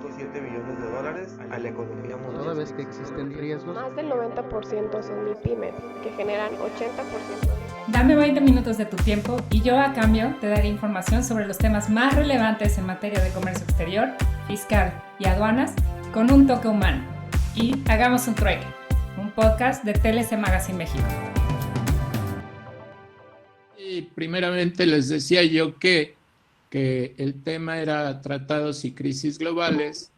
$1.7 billones a la economía mundial. Toda vez que existen riesgos, Más del 90% son MIPYMES, que generan 80%. Dame 20 minutos de tu tiempo y yo a cambio te daré información sobre los temas más relevantes en materia de comercio exterior, fiscal y aduanas con un toque humano. Y hagamos un trueque, un podcast de TLC Magazine México. Y primeramente les decía yo que el tema era tratados y crisis globales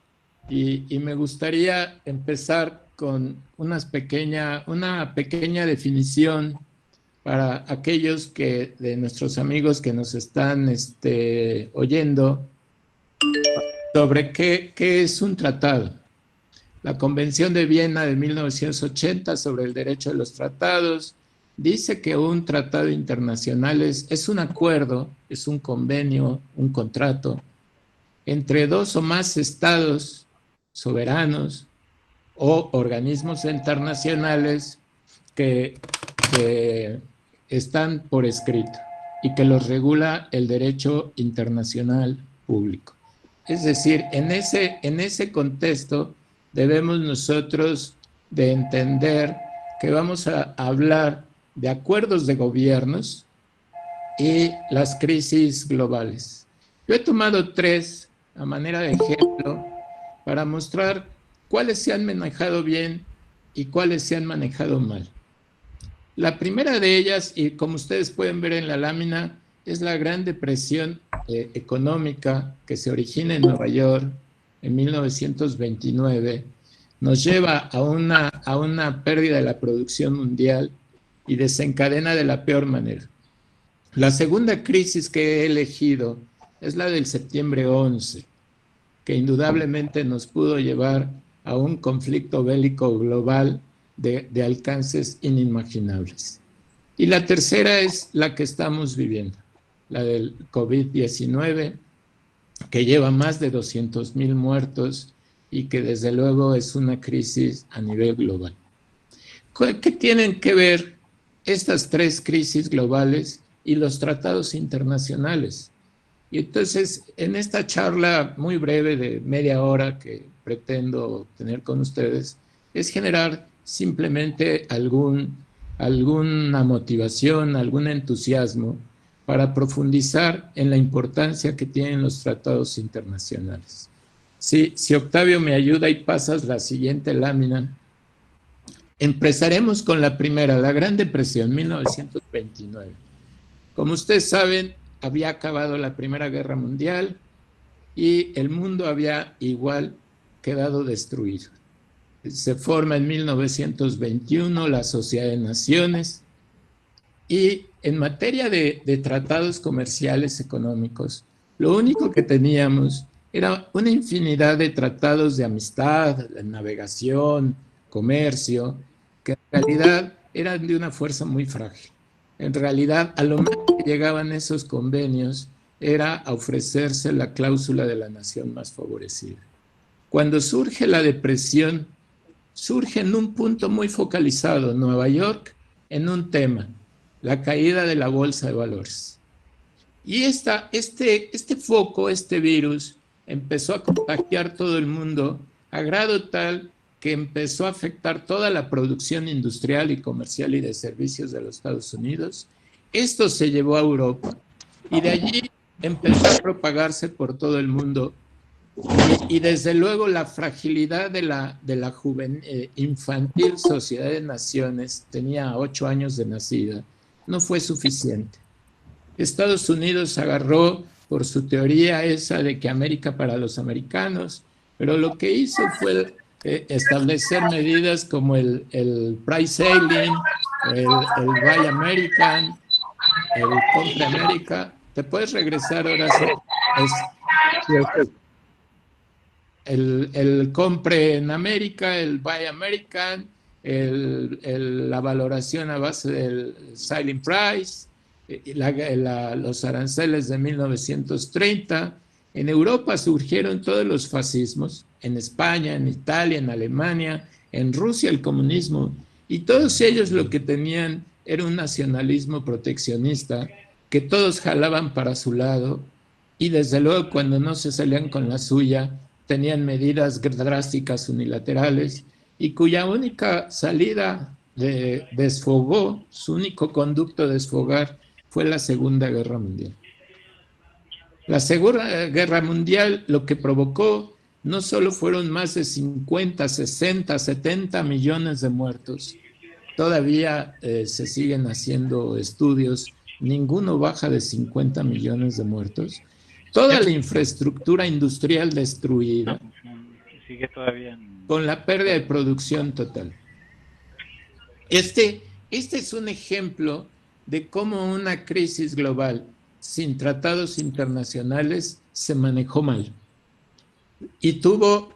y me gustaría empezar con una pequeña definición para aquellos de nuestros amigos que nos están oyendo sobre qué es un tratado. La Convención de Viena de 1980 sobre el derecho de los tratados dice que un tratado internacional es un acuerdo, es un convenio, un contrato entre dos o más estados soberanos o organismos internacionales que están por escrito y que los regula el derecho internacional público. Es decir, en ese contexto debemos nosotros de entender que vamos a hablar de acuerdos de gobiernos y las crisis globales. Yo he tomado 3 a manera de ejemplo para mostrar cuáles se han manejado bien y cuáles se han manejado mal. La primera de ellas, y como ustedes pueden ver en la lámina, es la Gran Depresión económica que se origina en Nueva York en 1929. Nos lleva a una pérdida de la producción mundial y desencadena de la peor manera. La segunda crisis que he elegido es la del septiembre 11, que indudablemente nos pudo llevar a un conflicto bélico global de alcances inimaginables. Y la tercera es la que estamos viviendo, la del COVID-19, que lleva más de 200,000 muertos y que desde luego es una crisis a nivel global. ¿Qué tienen que ver estas 3 crisis globales y los tratados internacionales? Y entonces, en esta charla muy breve de media hora que pretendo tener con ustedes, es generar simplemente alguna motivación, algún entusiasmo para profundizar en la importancia que tienen los tratados internacionales. Si Octavio me ayuda y pasas la siguiente lámina. Empezaremos con la primera, la Gran Depresión, 1929. Como ustedes saben, había acabado la Primera Guerra Mundial y el mundo había igual quedado destruido. Se forma en 1921 la Sociedad de Naciones y en materia de tratados comerciales económicos, lo único que teníamos era una infinidad de tratados de amistad, de navegación, comercio, que en realidad eran de una fuerza muy frágil. En realidad, a lo más que llegaban esos convenios era a ofrecerse la cláusula de la nación más favorecida. Cuando surge la depresión, surge en un punto muy focalizado, Nueva York, en un tema, la caída de la bolsa de valores. Y este foco, este virus, empezó a contagiar todo el mundo a grado tal que empezó a afectar toda la producción industrial y comercial y de servicios de los Estados Unidos. Esto se llevó a Europa y de allí empezó a propagarse por todo el mundo. Y desde luego la fragilidad de la infantil Sociedad de Naciones, tenía 8 años de nacida, no fue suficiente. Estados Unidos agarró por su teoría esa de que América para los americanos, pero lo que hizo fue establecer medidas como el Price Sailing, el Buy American, el Compre América. ¿Te puedes regresar ahora? El Compre en América, el Buy American, la valoración a base del Sailing Price, los aranceles de 1930. En Europa surgieron todos los fascismos, en España, en Italia, en Alemania, en Rusia el comunismo, y todos ellos lo que tenían era un nacionalismo proteccionista, que todos jalaban para su lado, y desde luego cuando no se salían con la suya, tenían medidas drásticas unilaterales y cuya única salida desfogó, su único conducto de desfogar fue la Segunda Guerra Mundial. La Segunda Guerra Mundial lo que provocó no solo fueron más de 50, 60, 70 millones de muertos, todavía se siguen haciendo estudios, ninguno baja de 50 millones de muertos, toda la infraestructura industrial destruida, sigue todavía con la pérdida de producción total. Este es un ejemplo de cómo una crisis global sin tratados internacionales se manejó mal y tuvo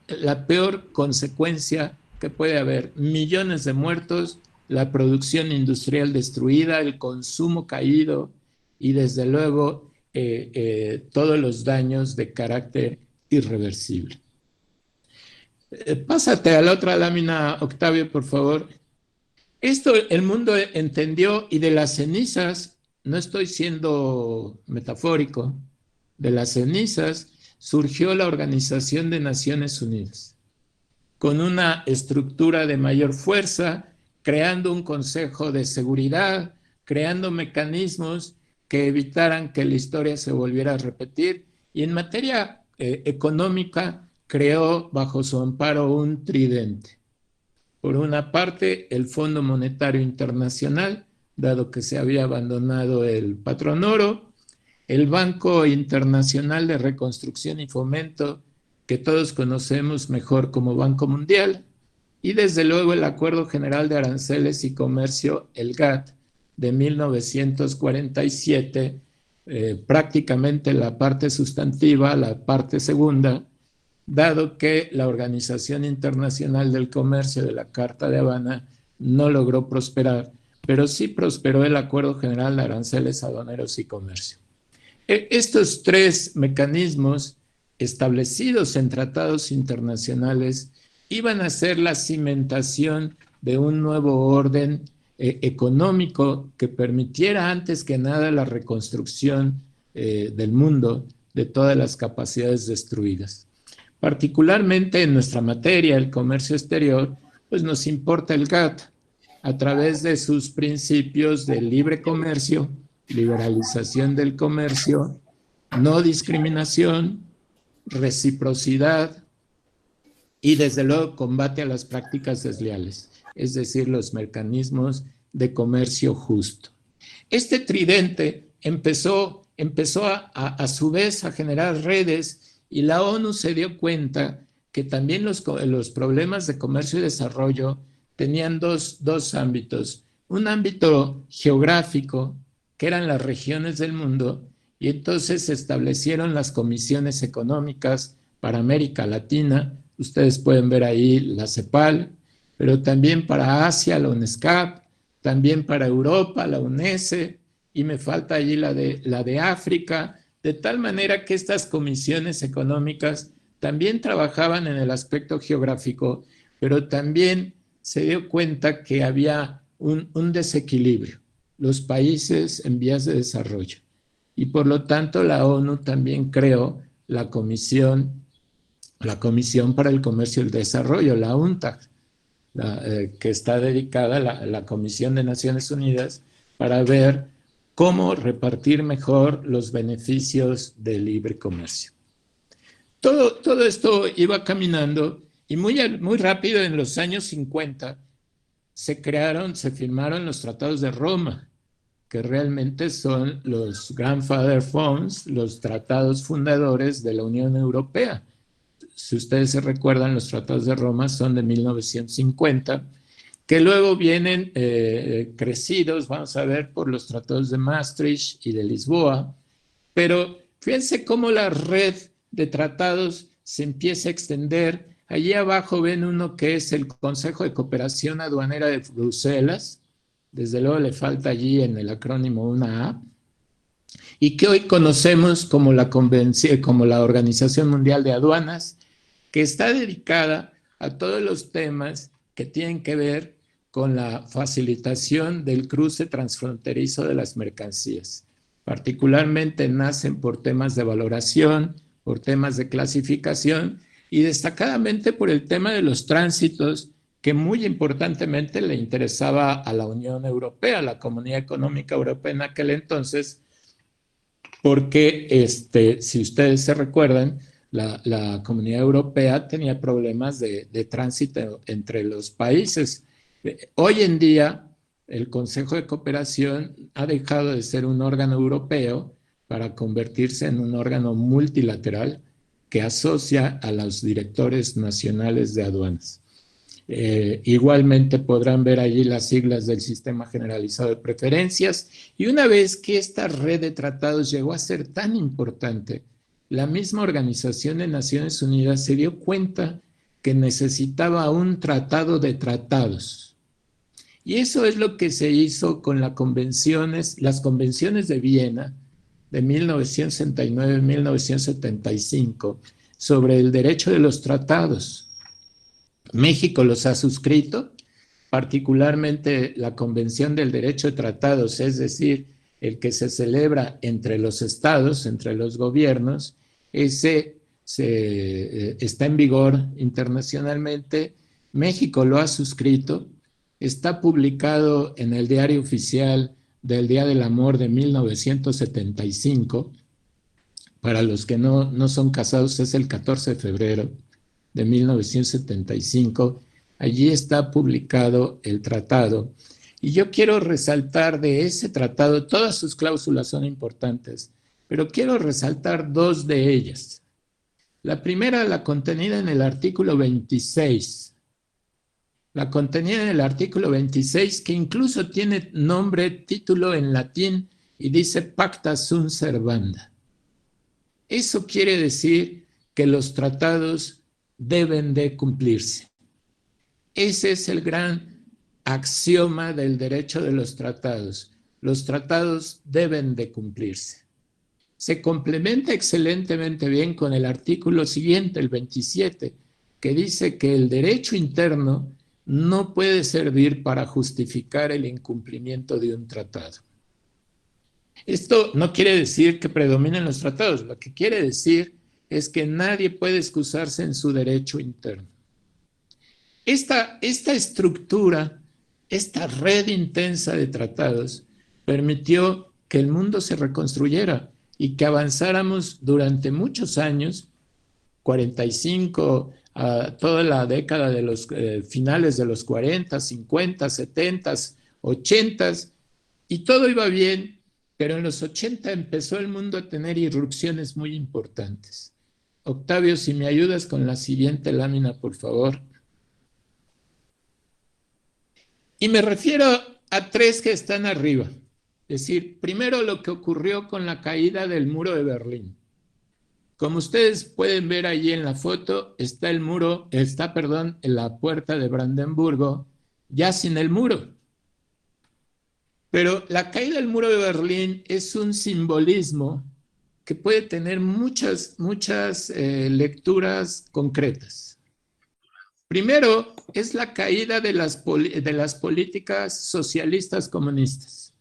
la peor consecuencia que puede haber: millones de muertos, la producción industrial destruida, el consumo caído y desde luego todos los daños de carácter irreversible. Pásate a la otra lámina, Octavio, por favor. Esto el mundo entendió, y de las cenizas, no estoy siendo metafórico, de las cenizas surgió la Organización de Naciones Unidas, con una estructura de mayor fuerza, creando un Consejo de Seguridad, creando mecanismos que evitaran que la historia se volviera a repetir, y en materia económica creó bajo su amparo un tridente. Por una parte, el Fondo Monetario Internacional, dado que se había abandonado el patrón oro, el Banco Internacional de Reconstrucción y Fomento, que todos conocemos mejor como Banco Mundial, y desde luego el Acuerdo General de Aranceles y Comercio, el GATT, de 1947, prácticamente la parte sustantiva, la parte segunda, dado que la Organización Internacional del Comercio de la Carta de Habana no logró prosperar, pero sí prosperó el Acuerdo General de Aranceles, Aduaneros y Comercio. Estos tres mecanismos establecidos en tratados internacionales iban a ser la cimentación de un nuevo orden económico que permitiera antes que nada la reconstrucción del mundo de todas las capacidades destruidas. Particularmente en nuestra materia, el comercio exterior, pues nos importa el GATT a través de sus principios de libre comercio, liberalización del comercio, no discriminación, reciprocidad y desde luego combate a las prácticas desleales, es decir, los mecanismos de comercio justo. Este tridente empezó a su vez a generar redes, y la ONU se dio cuenta que también los problemas de comercio y desarrollo tenían dos ámbitos. Un ámbito geográfico, que eran las regiones del mundo, y entonces se establecieron las comisiones económicas para América Latina. Ustedes pueden ver ahí la CEPAL, pero también para Asia, la UNESCAP, también para Europa, la UNESE, y me falta allí la de África, de tal manera que estas comisiones económicas también trabajaban en el aspecto geográfico, pero también se dio cuenta que había un desequilibrio, los países en vías de desarrollo. Y por lo tanto la ONU también creó la Comisión para el Comercio y el Desarrollo, la UNCTAD, que está dedicada a la Comisión de Naciones Unidas para ver cómo repartir mejor los beneficios del libre comercio. Todo esto iba caminando y muy rápido en los años 50 se firmaron los tratados de Roma, que realmente son los Grandfather Funds, los tratados fundadores de la Unión Europea. Si ustedes se recuerdan, los tratados de Roma son de 1950, que luego vienen crecidos, vamos a ver, por los tratados de Maastricht y de Lisboa, pero fíjense cómo la red de tratados se empieza a extender. Allí abajo ven uno que es el Consejo de Cooperación Aduanera de Bruselas, desde luego le falta allí en el acrónimo una A, y que hoy conocemos como la Organización Mundial de Aduanas, que está dedicada a todos los temas que tienen que ver con la facilitación del cruce transfronterizo de las mercancías. Particularmente nacen por temas de valoración, por temas de clasificación y destacadamente por el tema de los tránsitos, que muy importantemente le interesaba a la Unión Europea, a la Comunidad Económica Europea en aquel entonces, porque si ustedes se recuerdan, la Comunidad Europea tenía problemas de tránsito entre los países. Hoy en día, el Consejo de Cooperación ha dejado de ser un órgano europeo para convertirse en un órgano multilateral que asocia a los directores nacionales de aduanas. Igualmente podrán ver allí las siglas del Sistema Generalizado de Preferencias, y una vez que esta red de tratados llegó a ser tan importante, la misma Organización de Naciones Unidas se dio cuenta que necesitaba un tratado de tratados. Y eso es lo que se hizo con las convenciones de Viena de 1969-1975 sobre el derecho de los tratados. México los ha suscrito, particularmente la Convención del Derecho de Tratados, es decir, el que se celebra entre los estados, entre los gobiernos. Ese está en vigor internacionalmente. México lo ha suscrito, está publicado en el Diario Oficial del Día del Amor de 1975. Para los que no son casados, es el 14 de febrero de 1975. Allí está publicado el tratado. Y yo quiero resaltar de ese tratado, todas sus cláusulas son importantes, pero quiero resaltar dos de ellas. La primera, la contenida en el artículo 26. La contenida en el artículo 26, que incluso tiene título en latín, y dice Pacta sunt servanda. Eso quiere decir que los tratados deben de cumplirse. Ese es el gran axioma del derecho de los tratados. Los tratados deben de cumplirse. Se complementa excelentemente bien con el artículo siguiente, el 27, que dice que el derecho interno no puede servir para justificar el incumplimiento de un tratado. Esto no quiere decir que predominen los tratados, lo que quiere decir es que nadie puede excusarse en su derecho interno. Esta estructura, esta red intensa de tratados, permitió que el mundo se reconstruyera y que avanzáramos durante muchos años, 45, a toda la década de los finales de los 40, 50, 70, 80, y todo iba bien, pero en los 80 empezó el mundo a tener irrupciones muy importantes. Octavio, si me ayudas con la siguiente lámina, por favor. Y me refiero a tres que están arriba. Es decir, primero lo que ocurrió con la caída del muro de Berlín. Como ustedes pueden ver allí en la foto, está en la puerta de Brandenburgo, ya sin el muro. Pero la caída del muro de Berlín es un simbolismo que puede tener muchas lecturas concretas. Primero, es la caída de las políticas socialistas comunistas.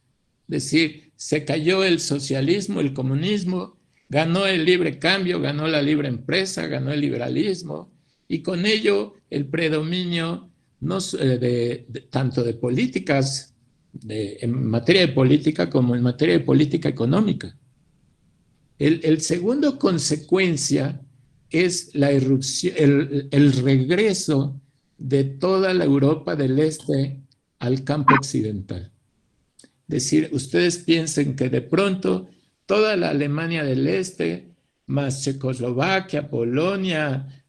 Es decir, se cayó el socialismo, el comunismo, ganó el libre cambio, ganó la libre empresa, ganó el liberalismo, y con ello el predominio tanto de políticas, en materia de política como en materia de política económica. El segundo consecuencia es la irrupción, el regreso de toda la Europa del Este al campo occidental. Es decir, ustedes piensen que de pronto toda la Alemania del Este, más Checoslovaquia, Polonia,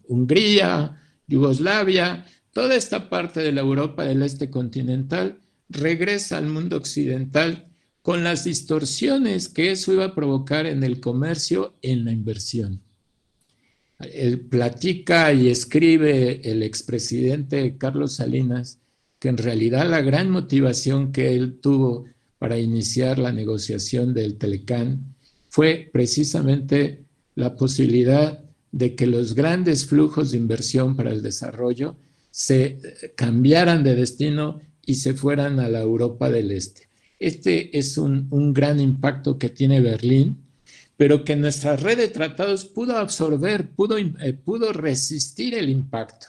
Hungría, Yugoslavia, toda esta parte de la Europa del Este continental regresa al mundo occidental con las distorsiones que eso iba a provocar en el comercio, en la inversión. Platica y escribe el expresidente Carlos Salinas que en realidad la gran motivación que él tuvo para iniciar la negociación del Telecán fue precisamente la posibilidad de que los grandes flujos de inversión para el desarrollo se cambiaran de destino y se fueran a la Europa del Este. Este es un gran impacto que tiene Berlín, pero que nuestra red de tratados pudo absorber, pudo resistir el impacto.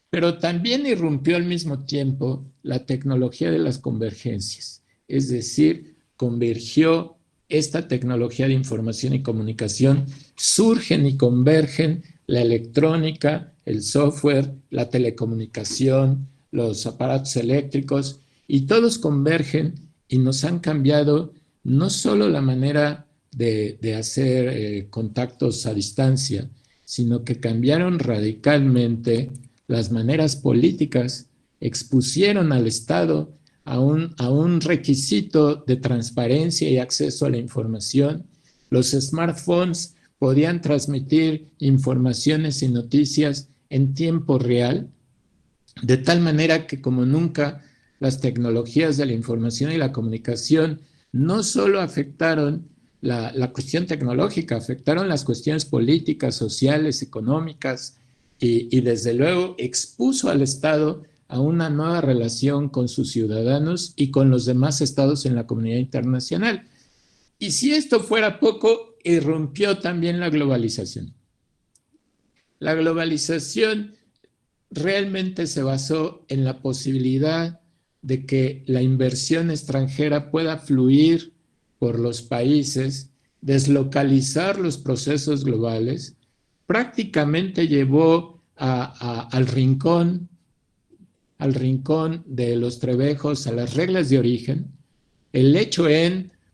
Pero también irrumpió al mismo tiempo la tecnología de las convergencias, es decir, convergió esta tecnología de información y comunicación, surgen y convergen la electrónica, el software, la telecomunicación, los aparatos eléctricos, y todos convergen y nos han cambiado no solo la manera de hacer contactos a distancia, sino que cambiaron radicalmente las maneras políticas, expusieron al Estado a un requisito de transparencia y acceso a la información. Los smartphones podían transmitir informaciones y noticias en tiempo real, de tal manera que como nunca las tecnologías de la información y la comunicación no solo afectaron la cuestión tecnológica, afectaron las cuestiones políticas, sociales, económicas, y desde luego expuso al Estado a una nueva relación con sus ciudadanos y con los demás estados en la comunidad internacional. Y si esto fuera poco, irrumpió también la globalización. La globalización realmente se basó en la posibilidad de que la inversión extranjera pueda fluir por los países, deslocalizar los procesos globales, prácticamente llevó al rincón de los trebejos, a las reglas de origen. El hecho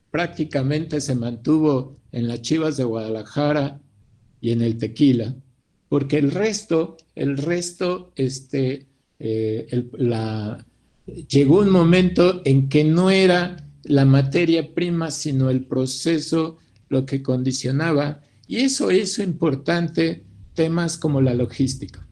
prácticamente se mantuvo en las Chivas de Guadalajara y en el tequila, porque el resto llegó un momento en que no era la materia prima, sino el proceso lo que condicionaba, y eso hizo importante temas como la logística.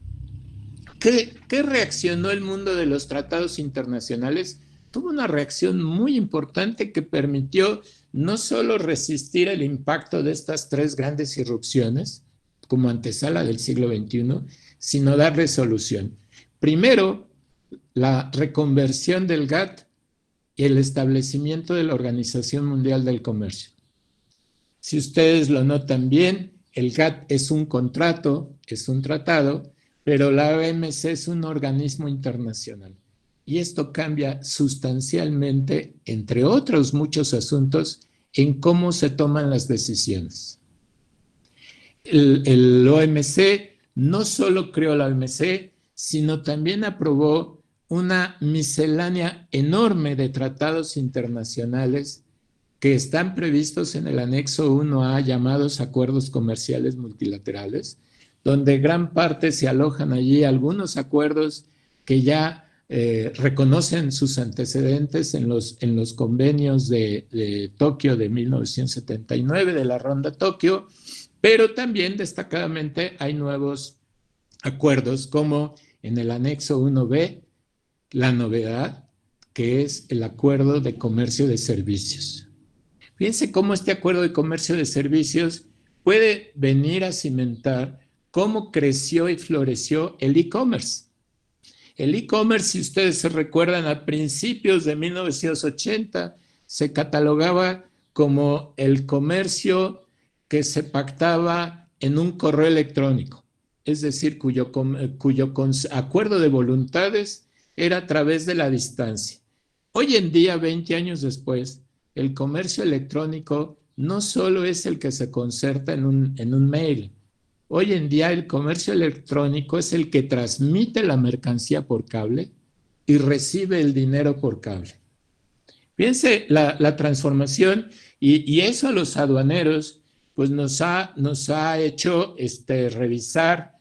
¿Qué reaccionó el mundo de los tratados internacionales? Tuvo una reacción muy importante que permitió no solo resistir el impacto de estas tres grandes irrupciones, como antesala del siglo XXI, sino darle solución. Primero, la reconversión del GATT y el establecimiento de la Organización Mundial del Comercio. Si ustedes lo notan bien, el GATT es un contrato, es un tratado, pero la OMC es un organismo internacional. Y esto cambia sustancialmente, entre otros muchos asuntos, en cómo se toman las decisiones. El OMC no solo creó la OMC, sino también aprobó una miscelánea enorme de tratados internacionales que están previstos en el anexo 1A, llamados acuerdos comerciales multilaterales, donde gran parte se alojan allí algunos acuerdos que ya reconocen sus antecedentes en los convenios de Tokio de 1979, de la Ronda Tokio, pero también destacadamente hay nuevos acuerdos como en el anexo 1B, la novedad, que es el acuerdo de comercio de servicios. Fíjense cómo este acuerdo de comercio de servicios puede venir a cimentar cómo creció y floreció el e-commerce. El e-commerce, si ustedes se recuerdan, a principios de 1980 se catalogaba como el comercio que se pactaba en un correo electrónico, es decir, cuyo acuerdo de voluntades era a través de la distancia. Hoy en día, 20 años después, el comercio electrónico no solo es el que se concerta en un mail. Hoy en día el comercio electrónico es el que transmite la mercancía por cable y recibe el dinero por cable. Fíjense la transformación, y eso a los aduaneros pues nos ha hecho revisar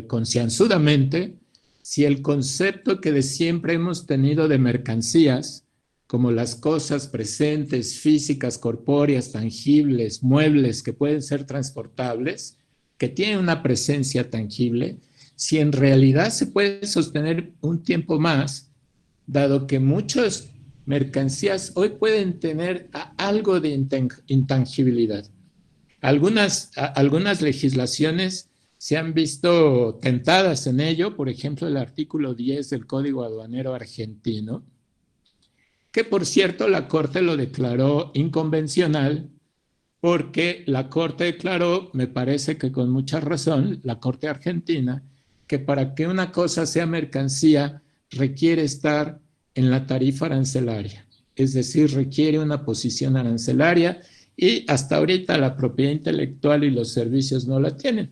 concienzudamente si el concepto que de siempre hemos tenido de mercancías, como las cosas presentes, físicas, corpóreas, tangibles, muebles que pueden ser transportables, que tienen una presencia tangible, si en realidad se puede sostener un tiempo más, dado que muchas mercancías hoy pueden tener algo de intangibilidad. Algunas legislaciones se han visto tentadas en ello, por ejemplo, el artículo 10 del Código Aduanero argentino, que por cierto la Corte lo declaró inconvencional, porque la Corte declaró, me parece que con mucha razón, la Corte argentina, que para que una cosa sea mercancía requiere estar en la tarifa arancelaria, es decir, requiere una posición arancelaria, y hasta ahorita la propiedad intelectual y los servicios no la tienen.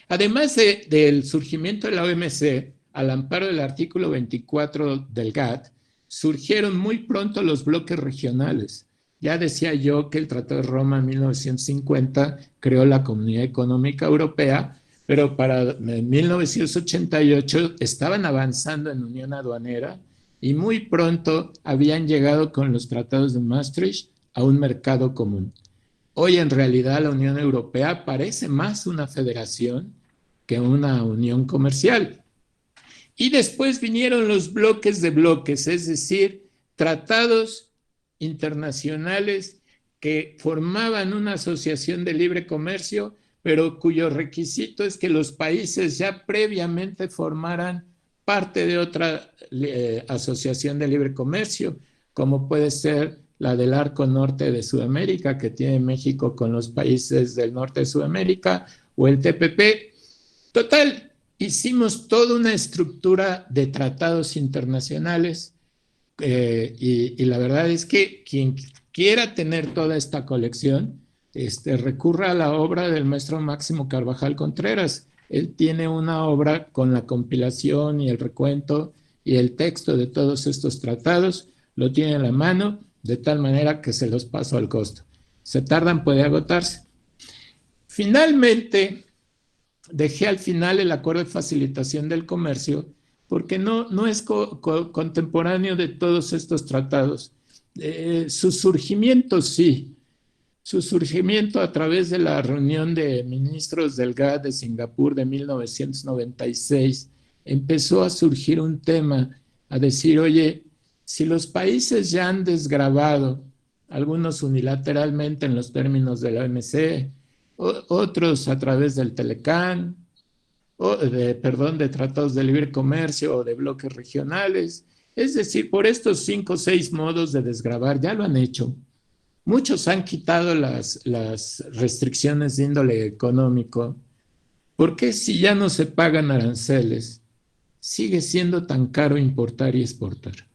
Además del surgimiento de la OMC, al amparo del artículo 24 del GATT, surgieron muy pronto los bloques regionales. Ya decía yo que el Tratado de Roma en 1950 creó la Comunidad Económica Europea, pero para 1988 estaban avanzando en unión aduanera y muy pronto habían llegado con los tratados de Maastricht a un mercado común. Hoy en realidad la Unión Europea parece más una federación que una unión comercial. Y después vinieron los bloques de bloques, es decir, tratados internacionales que formaban una asociación de libre comercio, pero cuyo requisito es que los países ya previamente formaran parte de otra asociación de libre comercio, como puede ser la del Arco Norte de Sudamérica, que tiene México con los países del norte de Sudamérica, o el TPP. Total, hicimos toda una estructura de tratados internacionales y la verdad es que quien quiera tener toda esta colección, recurra a la obra del maestro Máximo Carvajal Contreras. Él tiene una obra con la compilación y el recuento y el texto de todos estos tratados, lo tiene a la mano, de tal manera que se los paso al costo. Se tardan, puede agotarse. Finalmente, dejé al final el acuerdo de facilitación del comercio porque no es contemporáneo de todos estos tratados. Su surgimiento sí, su surgimiento a través de la reunión de ministros del GATT de Singapur de 1996, empezó a surgir un tema, a decir, oye, si los países ya han desgravado, algunos unilateralmente en los términos de la OMC, otros a través del Telecán, de tratados de libre comercio o de bloques regionales, es decir, por estos 5 o 6 modos de desgravar, ya lo han hecho. Muchos han quitado las restricciones de índole económico. ¿Por qué si ya no se pagan aranceles, sigue siendo tan caro importar y exportar?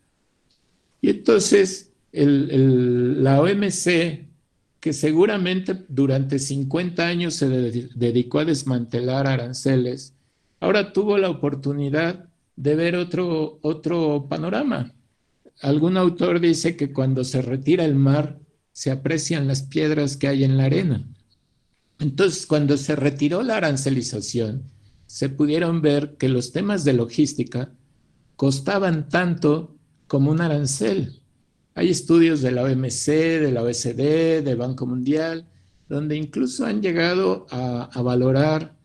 Y entonces la OMC, que seguramente durante 50 años se dedicó a desmantelar aranceles, ahora tuvo la oportunidad de ver otro panorama. Algún autor dice que cuando se retira el mar, se aprecian las piedras que hay en la arena. Entonces, cuando se retiró la arancelización, se pudieron ver que los temas de logística costaban tanto como un arancel. Hay estudios de la OMC, de la OECD, del Banco Mundial, donde incluso han llegado a valorar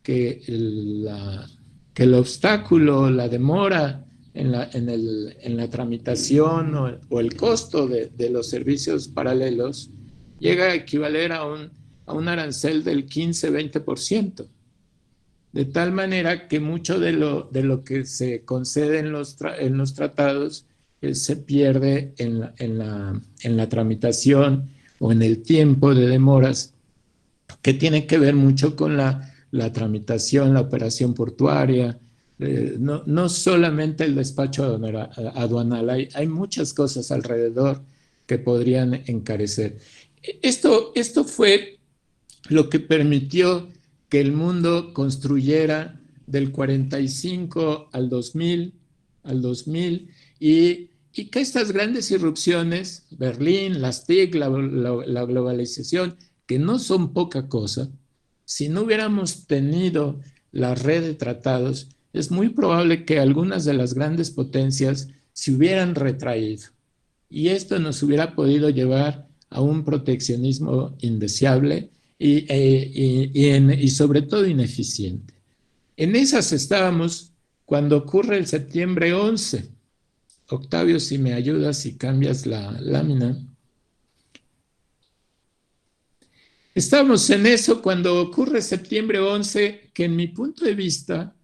que el obstáculo, la demora en la tramitación o el costo de los servicios paralelos llega a equivaler a un arancel del 15-20%. De tal manera que mucho de lo que se concede en los tratados se pierde en la tramitación o en el tiempo de demoras, que tiene que ver mucho con la tramitación, la operación portuaria, no solamente el despacho aduanal, hay muchas cosas alrededor que podrían encarecer. Esto fue lo que permitió que el mundo construyera del 45 al 2000 y que estas grandes irrupciones, Berlín, las TIC, la globalización, que no son poca cosa, si no hubiéramos tenido la red de tratados, es muy probable que algunas de las grandes potencias se hubieran retraído. Y esto nos hubiera podido llevar a un proteccionismo indeseable y sobre todo ineficiente. En esas estábamos cuando ocurre el septiembre 11. Octavio, si me ayudas y cambias la lámina. Estamos en eso cuando ocurre septiembre 11, que en mi punto de vista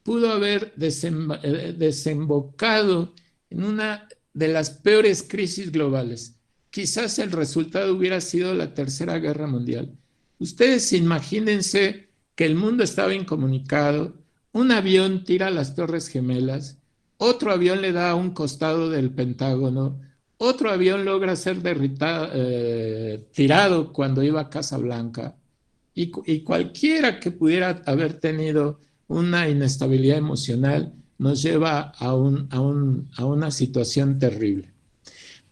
pudo haber desembocado en una de las peores crisis globales. Quizás el resultado hubiera sido la Tercera Guerra Mundial. Ustedes imagínense que el mundo estaba incomunicado, un avión tira a las Torres Gemelas, otro avión le da a un costado del Pentágono, otro avión logra ser tirado cuando iba a Casablanca, y cualquiera que pudiera haber tenido una inestabilidad emocional nos lleva a una situación terrible.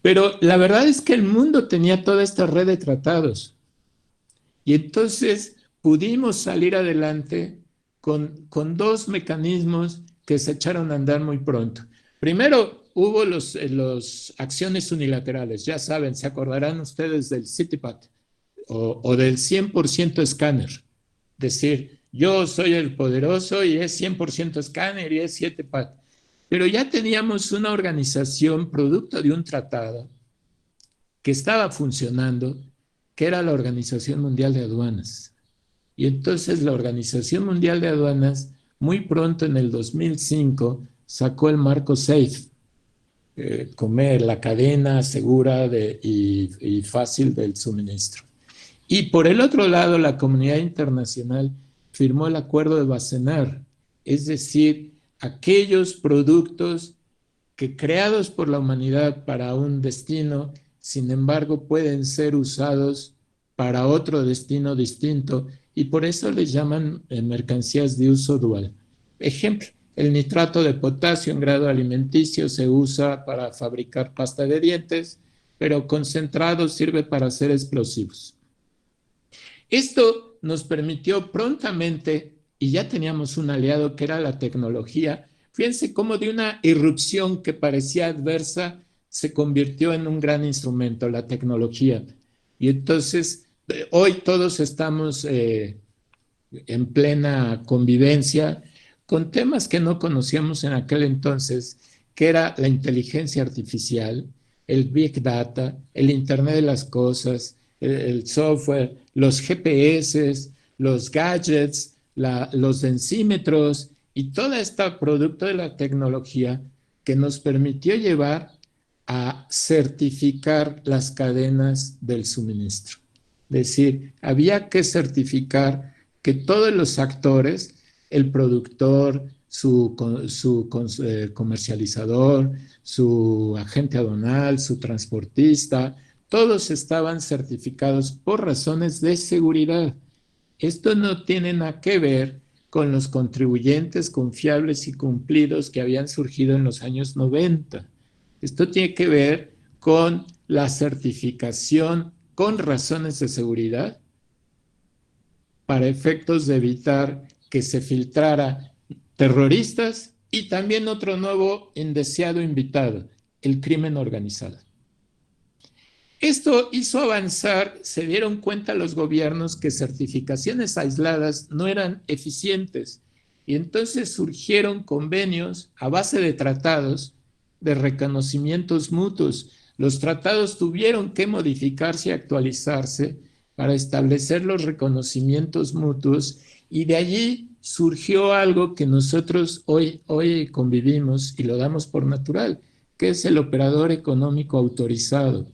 Pero la verdad es que el mundo tenía toda esta red de tratados, y entonces pudimos salir adelante con dos mecanismos que se echaron a andar muy pronto. Primero, hubo los acciones unilaterales, ya saben, se acordarán ustedes del CITIPAT o del 100% escáner. Es decir, yo soy el poderoso y es 100% escáner y es CITIPAT. Pero ya teníamos una organización producto de un tratado que estaba funcionando, que era la Organización Mundial de Aduanas. Y entonces la Organización Mundial de Aduanas, muy pronto en el 2005, sacó el marco SAFE, la cadena segura y fácil del suministro. Y por el otro lado, la comunidad internacional firmó el acuerdo de Wassenaar, es decir, aquellos productos que creados por la humanidad para un destino, sin embargo, pueden ser usados para otro destino distinto, y por eso les llaman mercancías de uso dual. Ejemplo, el nitrato de potasio en grado alimenticio se usa para fabricar pasta de dientes, pero concentrado sirve para hacer explosivos. Esto nos permitió prontamente, y ya teníamos un aliado que era la tecnología. Fíjense cómo de una irrupción que parecía adversa se convirtió en un gran instrumento, la tecnología. Y entonces, hoy todos estamos en plena convivencia con temas que no conocíamos en aquel entonces, que era la inteligencia artificial, el Big Data, el Internet de las Cosas, el software, los GPS, los gadgets, los densímetros y todo este producto de la tecnología que nos permitió llevar a certificar las cadenas del suministro. Es decir, había que certificar que todos los actores, el productor, su comercializador, su agente aduanal, su transportista, todos estaban certificados por razones de seguridad. Esto no tiene nada que ver con los contribuyentes confiables y cumplidos que habían surgido en los años 90. Esto tiene que ver con la certificación con razones de seguridad para efectos de evitar que se filtrara terroristas y también otro nuevo indeseado invitado, el crimen organizado. Esto hizo avanzar, se dieron cuenta los gobiernos que certificaciones aisladas no eran eficientes y entonces surgieron convenios a base de tratados de reconocimientos mutuos. Los tratados tuvieron que modificarse y actualizarse para establecer los reconocimientos mutuos y de allí surgió algo que nosotros hoy convivimos y lo damos por natural, que es el operador económico autorizado.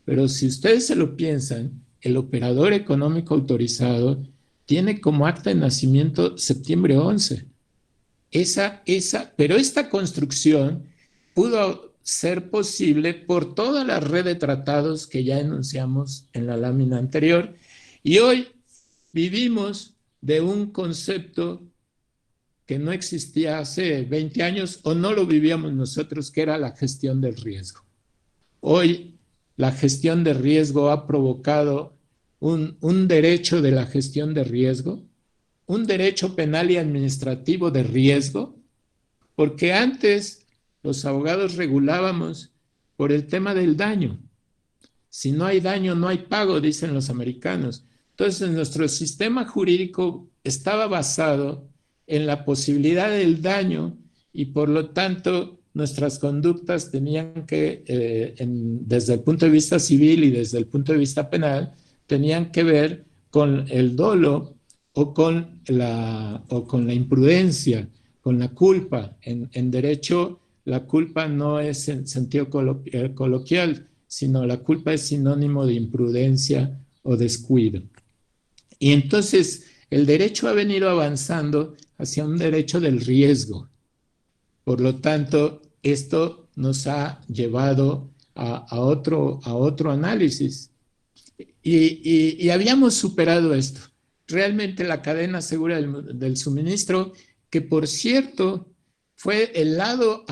Pero si ustedes se lo piensan, el operador económico autorizado tiene como acta de nacimiento septiembre 11. Pero esta construcción pudo ser posible por toda la red de tratados que ya enunciamos en la lámina anterior. Y hoy vivimos de un concepto que no existía hace 20 años o no lo vivíamos nosotros, que era la gestión del riesgo. Hoy la gestión de riesgo ha provocado un derecho de la gestión de riesgo, un derecho penal y administrativo de riesgo, porque antes los abogados regulábamos por el tema del daño. Si no hay daño, no hay pago, dicen los americanos. Entonces, nuestro sistema jurídico estaba basado en la posibilidad del daño y, por lo tanto, nuestras conductas tenían que, desde el punto de vista civil y desde el punto de vista penal, tenían que ver con el dolo o con la imprudencia, con la culpa. En derecho la culpa no es en sentido coloquial, sino la culpa es sinónimo de imprudencia o descuido. Y entonces el derecho ha venido avanzando hacia un derecho del riesgo. Por lo tanto, esto nos ha llevado a otro análisis. Y habíamos superado esto. Realmente la cadena segura del suministro, que por cierto fue el lado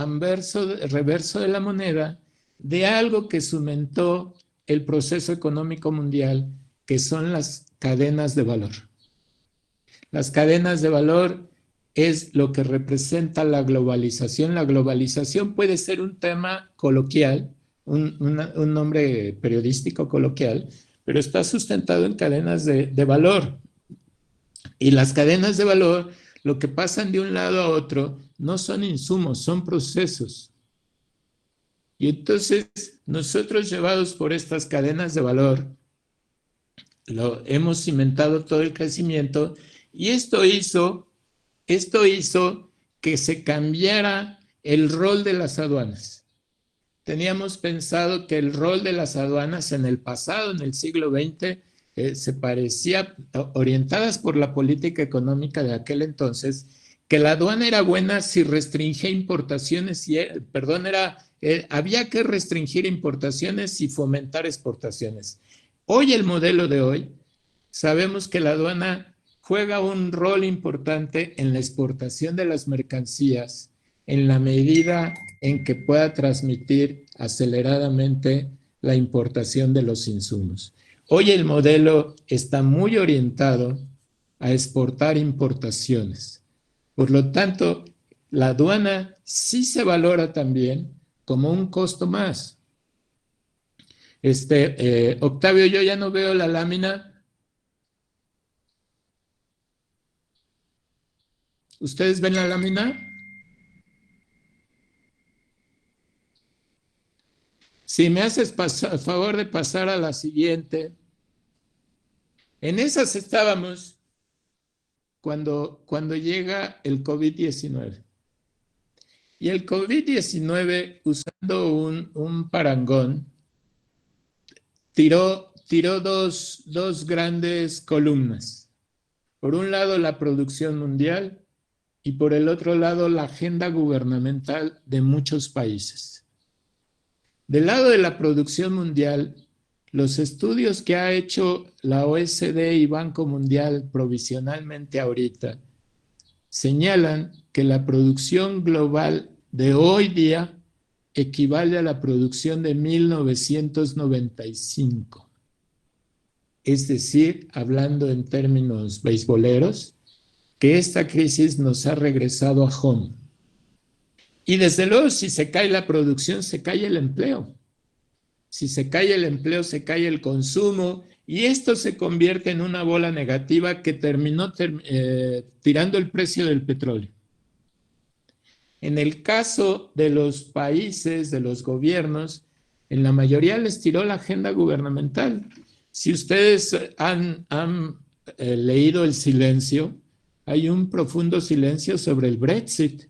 reverso de la moneda de algo que cimentó el proceso económico mundial, que son las cadenas de valor. Las cadenas de valor es lo que representa la globalización. La globalización puede ser un tema coloquial, un nombre periodístico coloquial, pero está sustentado en cadenas de valor. Y las cadenas de valor, lo que pasan de un lado a otro, no son insumos, son procesos. Y entonces, nosotros llevados por estas cadenas de valor, hemos cimentado todo el crecimiento, y esto hizo que se cambiara el rol de las aduanas. Teníamos pensado que el rol de las aduanas en el pasado, en el siglo XX, se parecía, orientadas por la política económica de aquel entonces, que la aduana era buena si restringía importaciones, había que restringir importaciones y fomentar exportaciones. Hoy, el modelo de hoy, sabemos que la aduana juega un rol importante en la exportación de las mercancías, en la medida en que pueda transmitir aceleradamente la importación de los insumos. Hoy el modelo está muy orientado a exportar importaciones. Por lo tanto, la aduana sí se valora también como un costo más. Octavio, yo ya no veo la lámina. ¿Ustedes ven la lámina? Si me haces el favor de pasar a la siguiente. En esas estábamos cuando llega el COVID-19. Y el COVID-19, usando un parangón, tiró dos grandes columnas. Por un lado, la producción mundial y por el otro lado, la agenda gubernamental de muchos países. Del lado de la producción mundial, los estudios que ha hecho la OECD y Banco Mundial provisionalmente ahorita señalan que la producción global de hoy día equivale a la producción de 1995. Es decir, hablando en términos beisboleros, que esta crisis nos ha regresado a home. Y desde luego, si se cae la producción, se cae el empleo. Si se cae el empleo, se cae el consumo, y esto se convierte en una bola negativa que terminó tirando el precio del petróleo. En el caso de los países, de los gobiernos, en la mayoría les tiró la agenda gubernamental. Si ustedes han leído El Silencio, hay un profundo silencio sobre el Brexit,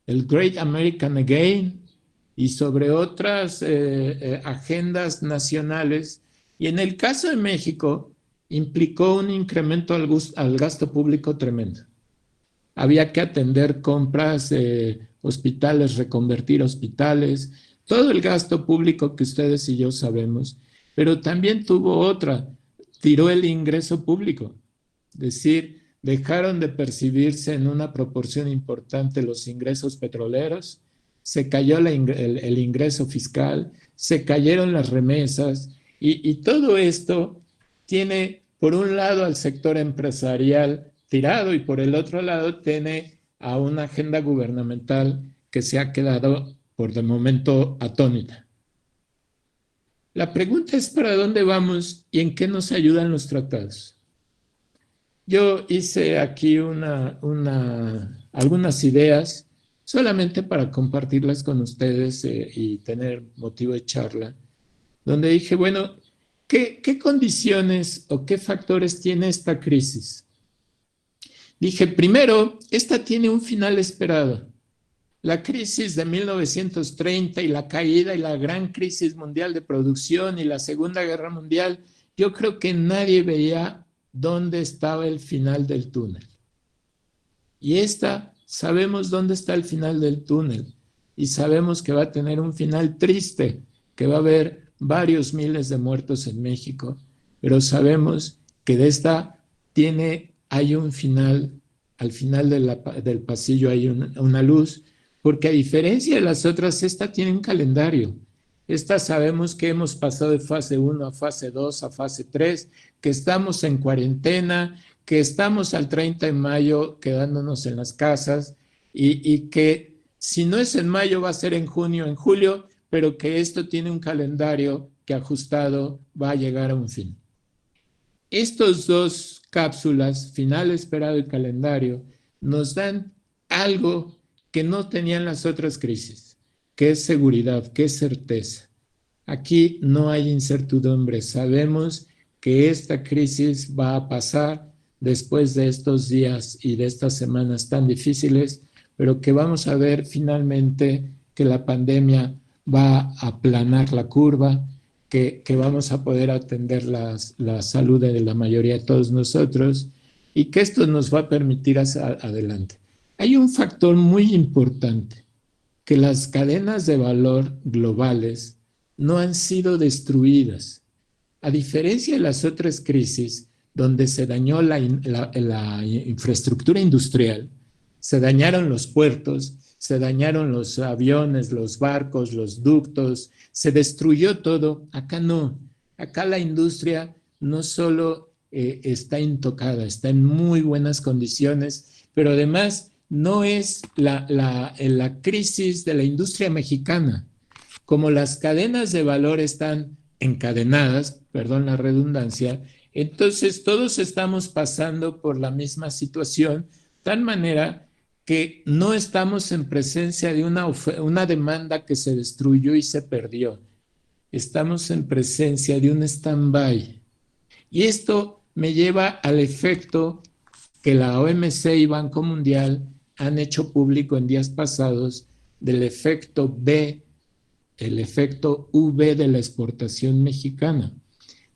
el Great American Again, y sobre otras agendas nacionales. Y en el caso de México, implicó un incremento al gasto público tremendo. Había que atender compras de hospitales, reconvertir hospitales, todo el gasto público que ustedes y yo sabemos, pero también tuvo otra, tiró el ingreso público, es decir, dejaron de percibirse en una proporción importante los ingresos petroleros, se cayó el ingreso fiscal, se cayeron las remesas, y todo esto tiene, por un lado, al sector empresarial tirado, y por el otro lado tiene a una agenda gubernamental que se ha quedado, por de momento, atónita. La pregunta es ¿para dónde vamos y en qué nos ayudan los tratados? Yo hice aquí algunas ideas solamente para compartirlas con ustedes y tener motivo de charla, donde dije, bueno, ¿qué condiciones o qué factores tiene esta crisis? Dije, primero, esta tiene un final esperado. la crisis de 1930 y la caída y la gran crisis mundial de producción y la Segunda Guerra Mundial, yo creo que nadie veía dónde estaba el final del túnel. Y sabemos dónde está el final del túnel y sabemos que va a tener un final triste, que va a haber varios miles de muertos en México, pero sabemos que hay un final, al final del pasillo hay una luz, porque a diferencia de las otras, esta tiene un calendario. Esta sabemos que hemos pasado de fase 1 a fase 2 a fase 3, que estamos en cuarentena, que estamos al 30 de mayo quedándonos en las casas y que si no es en mayo va a ser en junio, en julio, pero que esto tiene un calendario que ajustado va a llegar a un fin. Estos dos cápsulas, final esperado y calendario, nos dan algo que no tenían las otras crisis, que es seguridad, que es certeza. Aquí no hay incertidumbre. Sabemos que esta crisis va a pasar después de estos días y de estas semanas tan difíciles, pero que vamos a ver finalmente que la pandemia va a aplanar la curva, que vamos a poder atender la salud de la mayoría de todos nosotros y que esto nos va a permitir hacia adelante. Hay un factor muy importante, que las cadenas de valor globales no han sido destruidas. A diferencia de las otras crisis, donde se dañó la infraestructura industrial, se dañaron los puertos, se dañaron los aviones, los barcos, los ductos, se destruyó todo. Acá no. Acá la industria no solo está intocada, está en muy buenas condiciones, pero además no es la crisis de la industria mexicana. Como las cadenas de valor están encadenadas, perdón la redundancia, entonces todos estamos pasando por la misma situación, tal manera que no estamos en presencia de una demanda que se destruyó y se perdió. Estamos en presencia de un stand-by. Y esto me lleva al efecto que la OMC y Banco Mundial han hecho público en días pasados del efecto B, el efecto V de la exportación mexicana.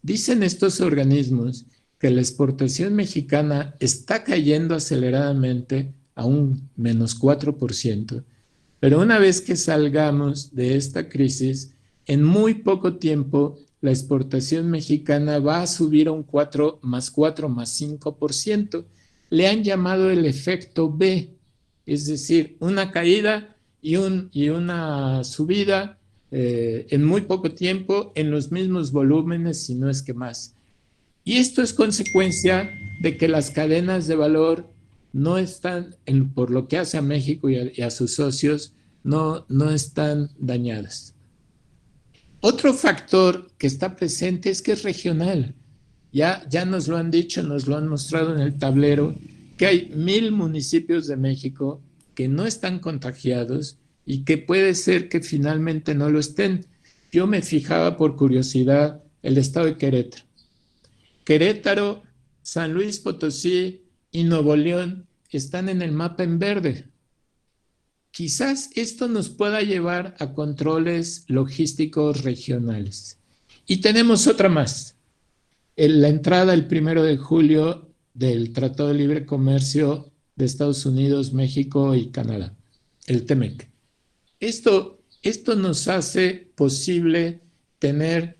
Dicen estos organismos que la exportación mexicana está cayendo aceleradamente a un menos 4%, pero una vez que salgamos de esta crisis, en muy poco tiempo la exportación mexicana va a subir a un 4 más 5%. Le han llamado el efecto B, es decir, una caída y una subida en muy poco tiempo en los mismos volúmenes, si no es que más. Y esto es consecuencia de que las cadenas de valor no están, por lo que hace a México y a sus socios, no están dañadas. Otro factor que está presente es que es regional. Ya nos lo han dicho, nos lo han mostrado en el tablero, que hay 1,000 municipios de México que no están contagiados y que puede ser que finalmente no lo estén. Yo me fijaba por curiosidad el estado de Querétaro. Querétaro, San Luis Potosí y Nuevo León están en el mapa en verde. Quizás esto nos pueda llevar a controles logísticos regionales. Y tenemos otra más. La entrada el 1 de julio del Tratado de Libre Comercio de Estados Unidos, México y Canadá, el TEMEC. Esto nos hace posible tener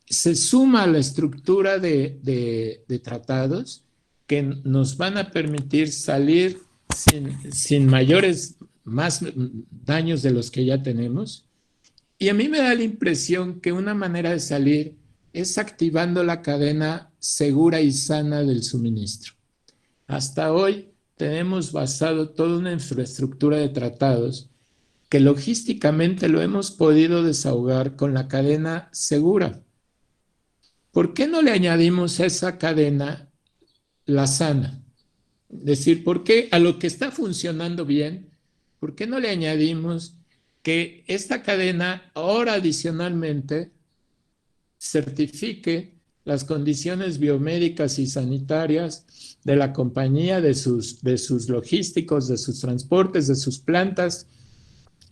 se suma a la estructura de tratados que nos van a permitir salir sin más daños de los que ya tenemos. Y a mí me da la impresión que una manera de salir es activando la cadena segura y sana del suministro. Hasta hoy tenemos basado toda una infraestructura de tratados que logísticamente lo hemos podido desahogar con la cadena segura. ¿Por qué no le añadimos a esa cadena la sana? Es decir, ¿por qué a lo que está funcionando bien, por qué no le añadimos que esta cadena ahora adicionalmente certifique las condiciones biomédicas y sanitarias de la compañía, de sus logísticos, de sus transportes, de sus plantas,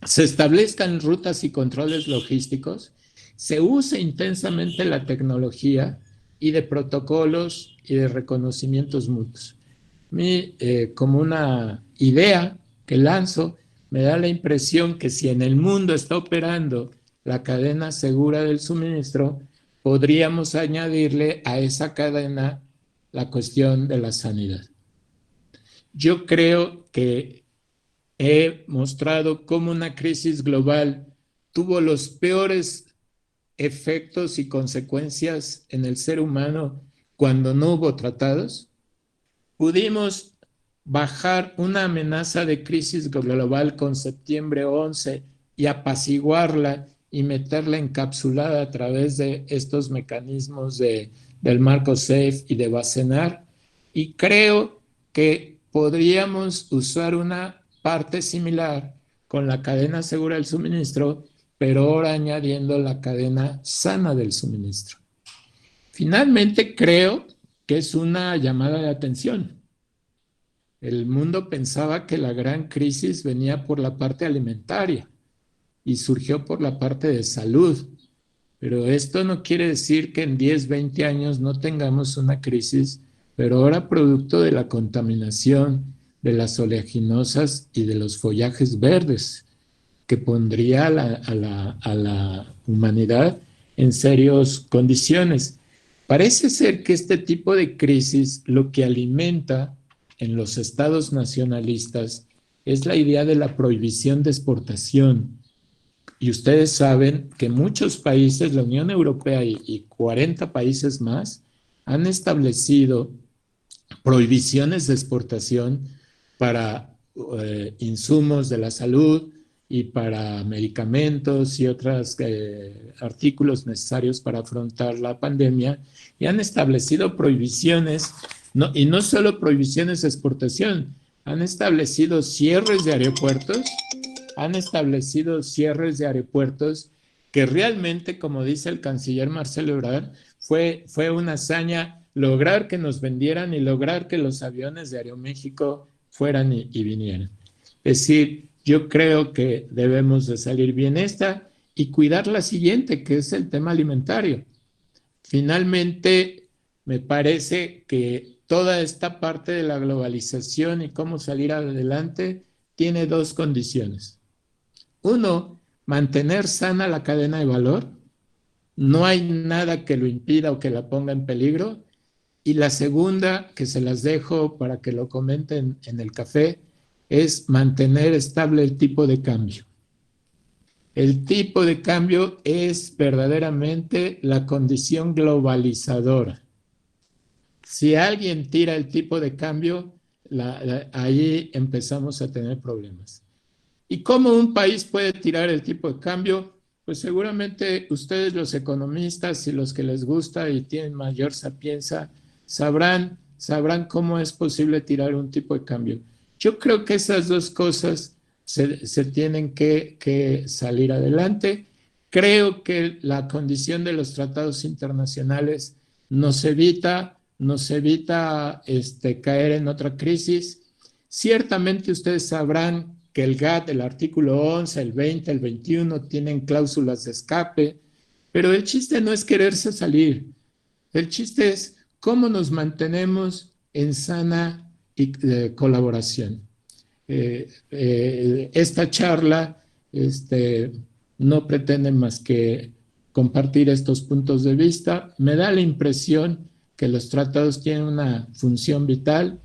se establezcan rutas y controles logísticos, se use intensamente la tecnología y de protocolos y de reconocimientos mutuos. A mí, como una idea que lanzo, me da la impresión que si en el mundo está operando la cadena segura del suministro, podríamos añadirle a esa cadena la cuestión de la sanidad. Yo creo que he mostrado cómo una crisis global tuvo los peores efectos y consecuencias en el ser humano cuando no hubo tratados. Pudimos bajar una amenaza de crisis global con septiembre 11 y apaciguarla y meterla encapsulada a través de estos mecanismos del marco SAFE y de Wassenaar. Y creo que podríamos usar una parte similar con la cadena segura del suministro, pero ahora añadiendo la cadena sana del suministro. Finalmente, creo que es una llamada de atención. El mundo pensaba que la gran crisis venía por la parte alimentaria y surgió por la parte de salud. Pero esto no quiere decir que en 10, 20 años no tengamos una crisis, pero ahora producto de la contaminación de las oleaginosas y de los follajes verdes, que pondría a la humanidad en serias condiciones. Parece ser que este tipo de crisis lo que alimenta en los estados nacionalistas es la idea de la prohibición de exportación. Y ustedes saben que muchos países, la Unión Europea y 40 países más, han establecido prohibiciones de exportación para insumos de la salud y para medicamentos y otros artículos necesarios para afrontar la pandemia, y han establecido prohibiciones, y no solo prohibiciones de exportación, han establecido cierres de aeropuertos, que realmente, como dice el canciller Marcelo Ebrard, fue una hazaña lograr que nos vendieran y lograr que los aviones de Aeroméxico fueran y vinieran. Es decir, yo creo que debemos de salir bien esta y cuidar la siguiente, que es el tema alimentario. Finalmente, me parece que toda esta parte de la globalización y cómo salir adelante tiene dos condiciones. Uno, mantener sana la cadena de valor. No hay nada que lo impida o que la ponga en peligro. Y la segunda, que se las dejo para que lo comenten en el café, es mantener estable el tipo de cambio. El tipo de cambio es verdaderamente la condición globalizadora. Si alguien tira el tipo de cambio, ahí empezamos a tener problemas. ¿Y cómo un país puede tirar el tipo de cambio? Pues seguramente ustedes, los economistas y los que les gusta y tienen mayor sapienza, sabrán cómo es posible tirar un tipo de cambio. Yo creo que esas dos cosas se tienen que salir adelante. Creo que la condición de los tratados internacionales nos evita caer en otra crisis. Ciertamente ustedes sabrán que el GATT, el artículo 11, el 20, el 21 tienen cláusulas de escape, pero el chiste no es quererse salir. El chiste es cómo nos mantenemos en sana colaboración. Esta charla no pretende más que compartir estos puntos de vista. Me da la impresión que los tratados tienen una función vital.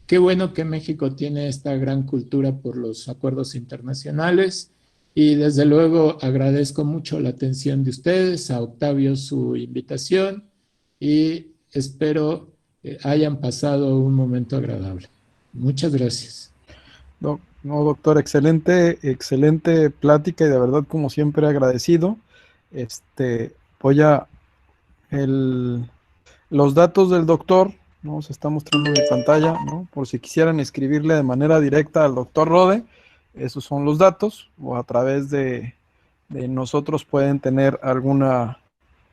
Qué bueno que México tiene esta gran cultura por los acuerdos internacionales, y desde luego agradezco mucho la atención de ustedes, a Octavio su invitación, y espero hayan pasado un momento agradable. Muchas gracias. No, doctor, excelente plática, y de verdad, como siempre, agradecido. Voy a los datos del doctor, ¿no? Se está mostrando en mi pantalla, ¿no? Por si quisieran escribirle de manera directa al doctor Rode, esos son los datos, o a través de nosotros pueden tener alguna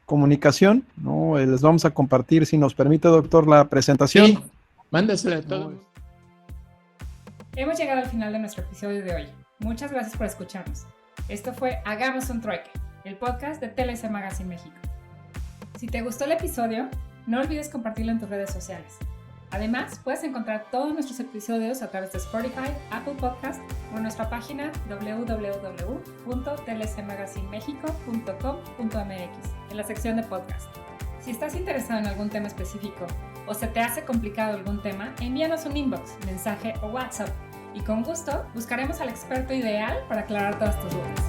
comunicación, ¿no? Les vamos a compartir, si nos permite, doctor, la presentación. Sí, mándasela a todos. Hemos llegado al final de nuestro episodio de hoy. Muchas gracias por escucharnos. Esto fue Hagamos un Trueque, el podcast de TLC Magazine México. Si te gustó el episodio, no olvides compartirlo en tus redes sociales. Además, puedes encontrar todos nuestros episodios a través de Spotify, Apple Podcast o en nuestra página www.tlcmagazinemexico.com.mx en la sección de podcast. Si estás interesado en algún tema específico o se te hace complicado algún tema, envíanos un inbox, mensaje o WhatsApp y con gusto buscaremos al experto ideal para aclarar todas tus dudas.